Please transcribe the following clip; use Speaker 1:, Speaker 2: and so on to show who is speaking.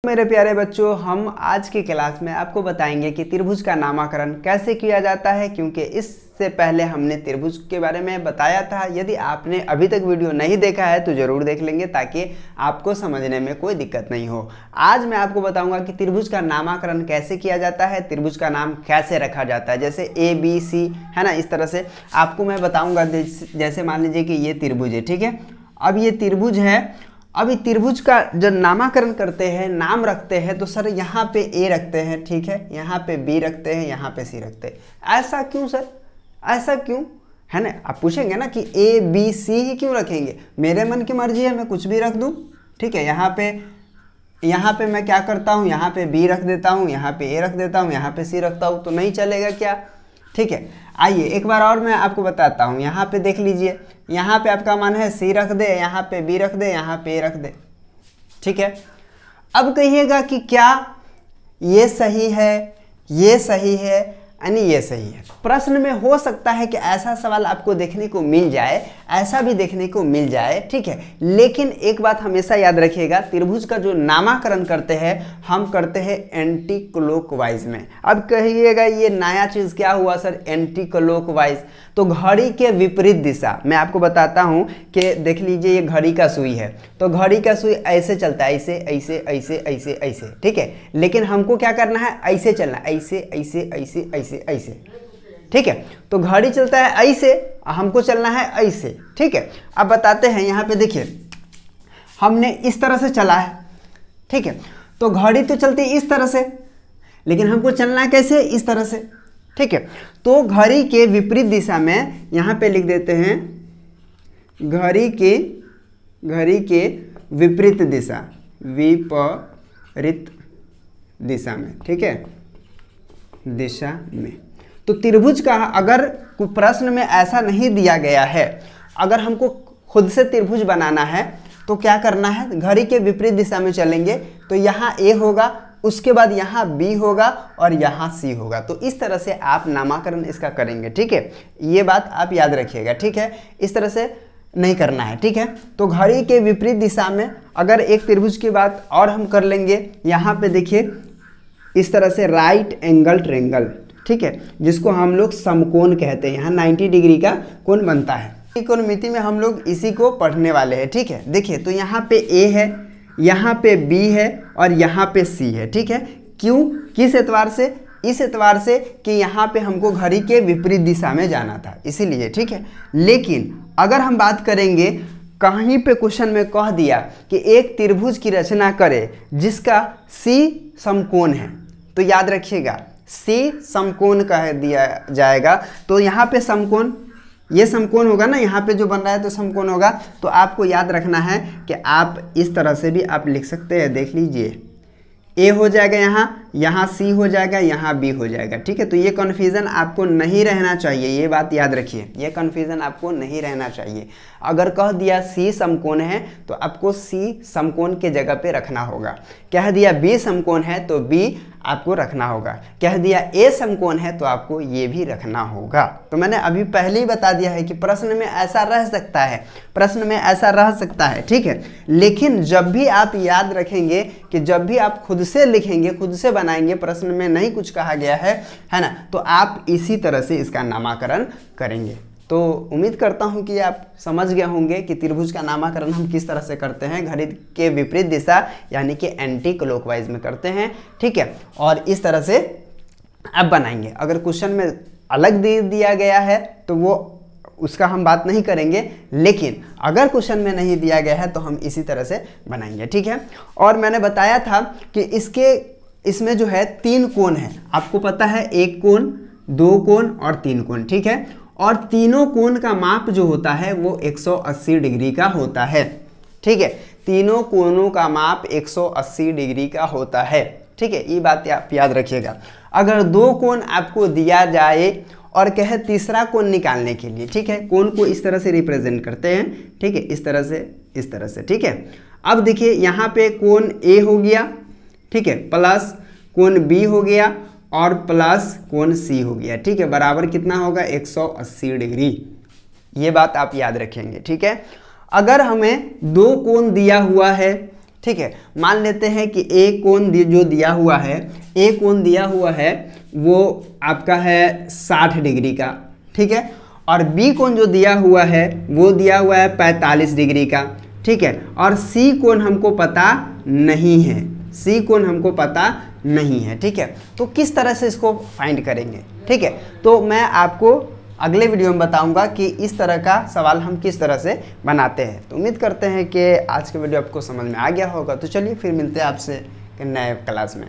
Speaker 1: मेरे प्यारे बच्चों, हम आज की क्लास में आपको बताएंगे कि त्रिभुज का नामकरण कैसे किया जाता है, क्योंकि इससे पहले हमने त्रिभुज के बारे में बताया था। यदि आपने अभी तक वीडियो नहीं देखा है तो ज़रूर देख लेंगे ताकि आपको समझने में कोई दिक्कत नहीं हो। आज मैं आपको बताऊंगा कि त्रिभुज का नामकरण कैसे किया जाता है, त्रिभुज का नाम कैसे रखा जाता है। जैसे ABC है ना, इस तरह से आपको मैं बताऊँगा। जैसे मान लीजिए कि ये त्रिभुज है, ठीक है। अब ये त्रिभुज है, अभी त्रिभुज का जब नामकरण करते हैं, नाम रखते हैं, तो सर यहाँ पे A रखते हैं, ठीक है, यहाँ पे B रखते हैं, यहाँ पे C रखते हैं। ऐसा क्यों सर, ऐसा क्यों, है ना। आप पूछेंगे ना कि ABC ही क्यों रखेंगे। मेरे मन की मर्जी है, मैं कुछ भी रख दूँ, ठीक है। यहाँ पे मैं क्या करता हूँ, यहाँ पे B रख देता हूँ, यहाँ पे A रख देता हूँ, यहाँ पे C रखता हूँ, तो नहीं चलेगा क्या, ठीक है। आइए एक बार और मैं आपको बताता हूँ। यहाँ पे देख लीजिए, यहाँ पे आपका मन है C रख दे, यहाँ पे B रख दे, यहाँ पे A रख दे, ठीक है। अब कहिएगा कि क्या ये सही है, ये सही है, यानी ये सही है। प्रश्न में हो सकता है कि ऐसा सवाल आपको देखने को मिल जाए, ऐसा भी देखने को मिल जाए, ठीक है। लेकिन एक बात हमेशा याद रखिएगा, त्रिभुज का जो नामकरण करते हैं हम करते हैं एंटी क्लॉकवाइज में। अब कहिएगा ये नया चीज़ क्या हुआ सर, एंटी क्लॉकवाइज। तो घड़ी के विपरीत दिशा मैं आपको बताता हूँ कि देख लीजिए, ये घड़ी का सुई है, तो घड़ी का सुई ऐसे चलता है, ऐसे ऐसे ऐसे ऐसे ऐसे, ठीक है। लेकिन हमको क्या करना है, ऐसे चलना, ऐसे ऐसे ऐसे ऐसे ऐसे, ठीक है। तो घड़ी चलता है ऐसे, हमको चलना है ऐसे, ठीक है। अब बताते हैं, यहाँ पे देखिए हमने इस तरह से चला है, ठीक है। तो घड़ी तो चलती है इस तरह से, लेकिन हमको चलना है कैसे, इस तरह से, ठीक है। तो घड़ी के विपरीत दिशा में यहाँ पे लिख देते हैं, घड़ी के विपरीत दिशा, विपरीत दिशा में, ठीक है, दिशा में। तो त्रिभुज का अगर कोई प्रश्न में ऐसा नहीं दिया गया है, अगर हमको खुद से त्रिभुज बनाना है तो क्या करना है, घड़ी के विपरीत दिशा में चलेंगे। तो यहाँ A होगा, उसके बाद यहाँ B होगा और यहाँ C होगा। तो इस तरह से आप नामकरण इसका करेंगे, ठीक है। ये बात आप याद रखिएगा, ठीक है। इस तरह से नहीं करना है, ठीक है। तो घड़ी के विपरीत दिशा में अगर एक त्रिभुज की बात और हम कर लेंगे, यहाँ पे देखिए इस तरह से राइट एंगल ट्रायंगल, ठीक है, जिसको हम लोग समकोण कहते हैं। यहाँ 90 डिग्री का कोण बनता है। त्रिकोणमिति में हम लोग इसी को पढ़ने वाले हैं, ठीक है। देखिए तो यहाँ पे A है, यहाँ पे B है और यहाँ पे C है, ठीक है। क्यों, किस एतबार से, इस एतबार से कि यहाँ पे हमको घड़ी के विपरीत दिशा में जाना था, इसीलिए, ठीक है। लेकिन अगर हम बात करेंगे, कहीं पे क्वेश्चन में कह दिया कि एक त्रिभुज की रचना करे जिसका C समकोण है, तो याद रखिएगा C समकोण कह दिया जाएगा। तो यहाँ पे समकोण, ये समकोण होगा ना, यहाँ पे जो बन रहा है तो समकोण होगा। तो आपको याद रखना है कि आप इस तरह से भी आप लिख सकते हैं। देख लीजिए A हो जाएगा, यहाँ C हो जाएगा, यहाँ B हो जाएगा, ठीक है। तो ये कन्फ्यूज़न आपको नहीं रहना चाहिए, ये बात याद रखिए, ये कन्फ्यूज़न आपको नहीं रहना चाहिए। अगर कह दिया C समकोण है तो आपको C समकोण के जगह पे रखना होगा। कह दिया B समकोण है तो B आपको रखना होगा। कह दिया A समकोण है तो आपको ये भी रखना होगा। तो मैंने अभी पहले ही बता दिया है कि प्रश्न में ऐसा रह सकता है, प्रश्न में ऐसा रह सकता है, ठीक है। लेकिन जब भी आप याद रखेंगे कि जब भी आप खुद से लिखेंगे, खुद से बनाएंगे, प्रश्न में नहीं कुछ कहा गया है ना, तो आप इसी तरह से इसका नामकरण करेंगे। तो उम्मीद करता हूं कि आप समझ गए होंगे कि त्रिभुज का नामकरण हम किस तरह से करते हैं, घड़ी के विपरीत दिशा यानी कि एंटी क्लॉकवाइज में करते हैं, ठीक है। और इस तरह से आप बनाएंगे। अगर क्वेश्चन में अलग दे दिया गया है तो वो उसका हम बात नहीं करेंगे, लेकिन अगर क्वेश्चन में नहीं दिया गया है तो हम इसी तरह से बनाएंगे, ठीक है। और मैंने बताया था कि इसमें जो है 3 कोण है, आपको पता है, 1 कोण, 2 कोण और 3 कोण, ठीक है। और तीनों कोण का माप जो होता है वो 180 डिग्री का होता है, ठीक है। तीनों कोणों का माप 180 डिग्री का होता है, ठीक है। ये बात आप याद रखिएगा। अगर 2 कोण आपको दिया जाए और कहे तीसरा कोण निकालने के लिए, ठीक है, कोण को इस तरह से रिप्रेजेंट करते हैं, ठीक है, इस तरह से, इस तरह से, ठीक है। अब देखिए यहाँ पे कोण A हो गया, ठीक है, प्लस कोण B हो गया और प्लस कोण C हो गया, ठीक है। बराबर कितना होगा, 180 डिग्री। ये बात आप याद रखेंगे, ठीक है। अगर हमें 2 कोण दिया हुआ है, ठीक है। मान लेते हैं कि ए कोण जो दिया हुआ है, ए कोण दिया हुआ है वो आपका है 60 डिग्री का, ठीक है। और बी कोण जो दिया हुआ है वो दिया हुआ है 45 डिग्री का, ठीक है। और सी कोण हमको पता नहीं है, सी कोण हमको पता नहीं है, ठीक है। तो किस तरह से इसको फाइंड करेंगे, ठीक है। तो मैं आपको अगले वीडियो में बताऊंगा कि इस तरह का सवाल हम किस तरह से बनाते हैं। तो उम्मीद करते हैं कि आज के वीडियो आपको समझ में आ गया होगा। तो चलिए फिर मिलते हैं आपसे नए क्लास में।